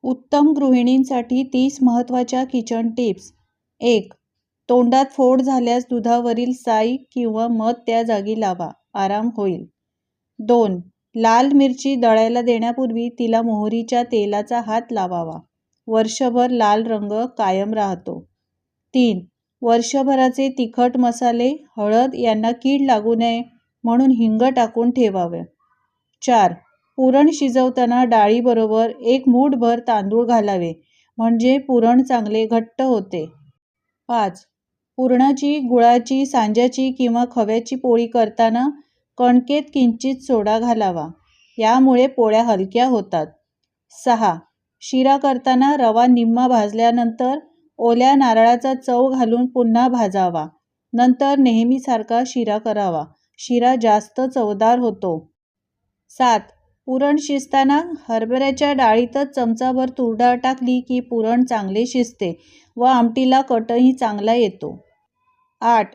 उत्तम गृहिणींसाठी 30 महत्त्वाच्या kitchen tips. 1. तोंडात फोड झाल्यास दुधावरील साई किंवा मध त्या जागी लावा, आराम होईल. 2. लाल मिरची दळायला देण्यापूर्वी तिला मोहरीच्या तेलाचा हात लावावा. वर्षभर लाल रंग कायम राहतो. 3. वर्षभराचे तिखट मसाले, हळद यांना कीड लागू नये म्हणून हिंग टाकून ठेवावे. 4. पुरण शिजवताना डाळीबरोबर 1 मूठभर तांदूळ घालावे म्हणजे पुरण चांगले घट्ट होते. 5. पुरणाची, गुळाची, सांज्याची किंवा खव्याची पोळी करताना कणकेत किंचित सोडा घालावा. यामुळे पोळ्या हलक्या होतात. 6. शिरा करताना रवा निम्मा भाजल्यानंतर ओल्या नारळाचा चव घालून पुन्हा भाजावा. नंतर नेहमीसारखा शिरा करावा. शिरा जास्त चवदार होतो. 7. पुरण शिजताना हरभऱ्याच्या डाळीतच चमचाभर तूर डाळ टाकली की पुरण चांगले शिजते व आमटीला कटही चांगला येतो. 8.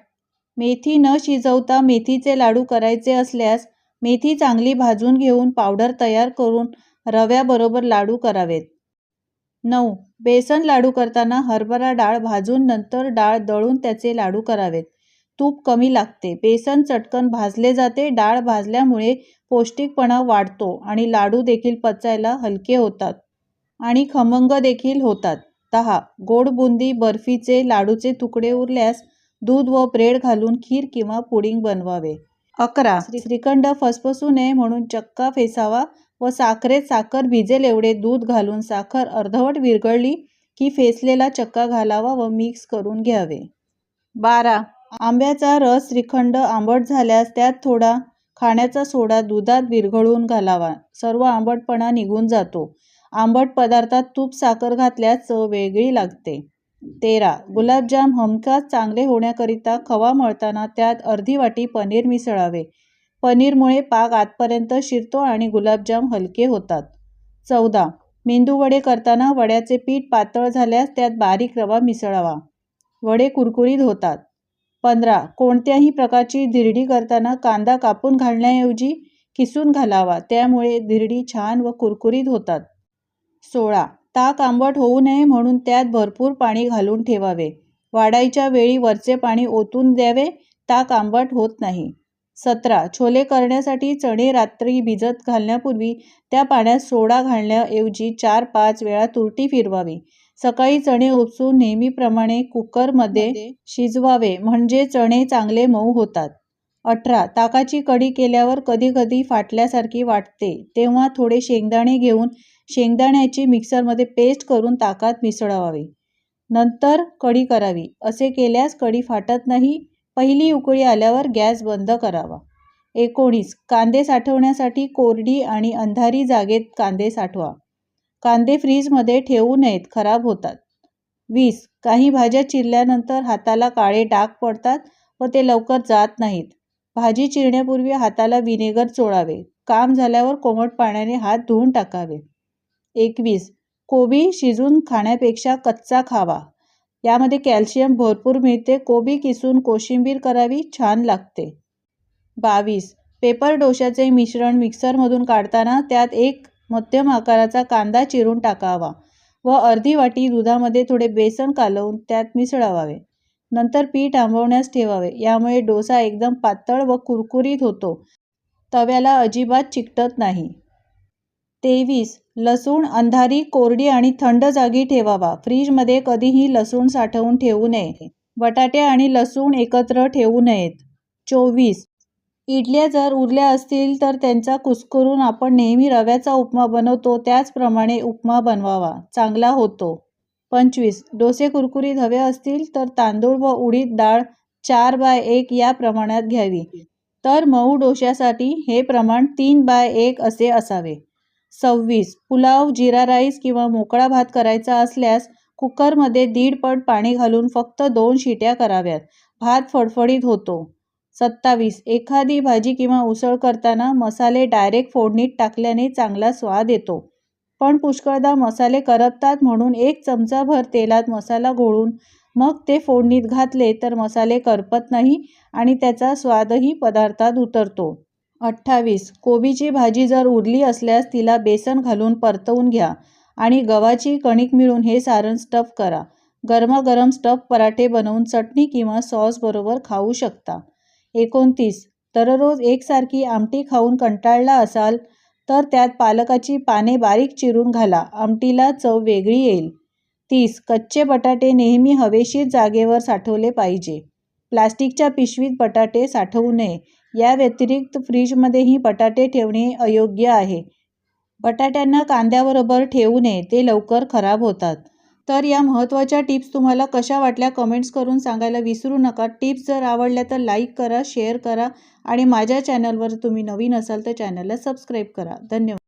मेथी न शिजवता मेथीचे लाडू करायचे असल्यास मेथी चांगली भाजून घेऊन पावडर तयार करून रव्याबरोबर लाडू करावेत. 9. बेसन लाडू करताना हरभरा डाळ भाजून नंतर डाळ दळून त्याचे लाडू करावेत. तूप कमी लागते. बेसन चटकन भाजले जाते. डाळ भाजल्यामुळे पौष्टिकपणा वाढतो आणि लाडू देखील पचायला हलके होतात आणि खमंग देखील होतात. 10. गोड बुंदी बर्फीचे लाडूचे तुकडे उरल्यास दूध व ब्रेड घालून खीर किंवा पुडिंग बनवावे. 11. श्रीखंड फसफसू नये म्हणून चक्का फेसावा व साखरेत साखर भिजेल एवढे दूध घालून साखर अर्धवट विरघळली की फेसलेला चक्का घालावा व मिक्स करून घ्यावे. 12. आंब्याचा रस श्रीखंड आंबट झाल्यास त्यात थोडा खाण्याचा सोडा दुधात विरघळून घालावा. सर्व आंबटपणा निघून जातो. आंबट पदार्थात तूप साखर घातल्यास चव वेगळी लागते. 13. गुलाबजाम हमखास चांगले होण्याकरिता खवा मळताना त्यात अर्धी वाटी पनीर मिसळावे. पनीरमुळे पाक आतपर्यंत शिरतो आणि गुलाबजाम हलके होतात. 14. मेंदूवडे करताना वड्याचे पीठ पातळ झाल्यास त्यात बारीक रवा मिसळावा. वडे कुरकुरीत होतात. 15. कोणत्याही प्रकारची धिरडी करताना कांदा कापून घालण्याऐवजी किसून घालावा. त्यामुळे धिरडी छान व कुरकुरीत होतात. 16. ताक आंबट होऊ नये म्हणून त्यात भरपूर पाणी घालून ठेवावे. वाढायच्या वेळी वरचे पाणी ओतून द्यावे. ताक आंबट होत नाही. 17. छोले करण्यासाठी चणे रात्री भिजत घालण्यापूर्वी त्या पाण्यात सोडा घालण्याऐवजी 4-5 वेळा तुरटी फिरवावी. सकाळी चणे उपसून नेहमीप्रमाणे कुकरमध्ये शिजवावे म्हणजे चणे चांगले मऊ होतात. 18. ताकाची कढी केल्यावर कधीकधी फाटल्यासारखी वाटते तेव्हा थोडे शेंगदाणे घेऊन शेंगदाण्याची मिक्सरमध्ये पेस्ट करून ताकात मिसळावी. नंतर कढी करावी. असे केल्यास कढी फाटत नाही. पहिली उकळी आल्यावर गॅस बंद करावा. 19. कांदे साठवण्यासाठी कोरडी आणि अंधारी जागेत कांदे साठवा. कांदे फ्रीजमध्ये ठेवू नयेत, खराब होतात. 20. काही भाज्या चिरल्यानंतर हाताला काळे डाग पडतात व ते लवकर जात नाहीत. भाजी चिरण्यापूर्वी हाताला व्हिनेगर चोळावे. काम झाल्यावर कोमट पाण्याने हात धुवून टाकावे. 21. कोबी शिजून खाण्यापेक्षा कच्चा खावा. यामध्ये कॅल्शियम भरपूर मिळते. कोबी किसून कोशिंबीर करावी, छान लागते. 22. पेपर डोशाचे मिश्रण मिक्सरमधून काढताना त्यात 1 मध्यम आकाराचा कांदा चिरून टाकावा व अर्धी वाटी दुधामध्ये थोडे बेसन कालवून त्यात मिसळावे. नंतर पीठ आंबवण्यास ठेवावे. यामुळे डोसा एकदम पातळ व कुरकुरीत होतो. तव्याला अजिबात चिकटत नाही. 23. लसूण अंधारी, कोरडी आणि थंड जागी ठेवावा. फ्रीजमध्ये कधीही लसूण साठवून ठेवू नये. बटाटे आणि लसूण एकत्र ठेवू नयेत. 24. इडल्या जर उरल्या असतील तर त्यांचा कुस्करून आपण नेहमी रव्याचा उपमा बनवतो त्याचप्रमाणे उपमा बनवावा, चांगला होतो. 25. डोसे कुरकुरीत हवे असतील तर तांदूळ व उडीद डाळ 4/1 या प्रमाणात घ्यावी. तर मऊ डोश्यासाठी हे प्रमाण 3/1 असे असावे. 26. पुलाव, जिरा राईस किंवा मोकळा भात करायचा असल्यास कुकरमध्ये 1.5 पट पाणी घालून फक्त 2 शिट्या कराव्यात. भात फडफडीत होतो. 27. एखादी भाजी किंवा उसळ करताना मसाले डायरेक्ट फोडणीत टाकल्याने चांगला स्वाद येतो. पण पुष्कळदा मसाले करपतात म्हणून 1 चमचाभर तेलात मसाला घोळून मग ते फोडणीत घातले तर मसाले करपत नाही आणि त्याचा स्वादही पदार्थात उतरतो. 28. कोबीची भाजी जर उरली असल्यास तिला बेसन घालून परतवून घ्या आणि गव्हाची कणिक मिळून हे सारण स्टफ करा. गरमागरम स्टफ पराठे बनवून चटणी किंवा सॉस बरोबर खाऊ शकता. 29. दररोज एकसारखी आमटी खाऊन कंटाळला असाल तर त्यात पालकाची पाने बारीक चिरून घाला. आमटीला चव वेगळी येईल. 30. कच्चे बटाटे नेहमी हवेशीर जागेवर साठवले पाहिजे. प्लास्टिकच्या पिशवीत बटाटे साठवू नये. या व्यतिरिक्त फ्रीजमध्येही बटाटे ठेवणे अयोग्य आहे. बटाट्यांना कांद्याबरोबर ठेवू नये, ते लवकर खराब होतात. तर या महत्त्वाच्या टिप्स तुम्हाला कशा वाटल्या कमेंट्स करून सांगायला विसरू नका. टिप्स जर आवडल्या तर लाईक करा, शेअर करा आणि माझ्या चॅनलवर तुम्ही नवीन असाल तर चॅनलला सबस्क्राईब करा. धन्यवाद.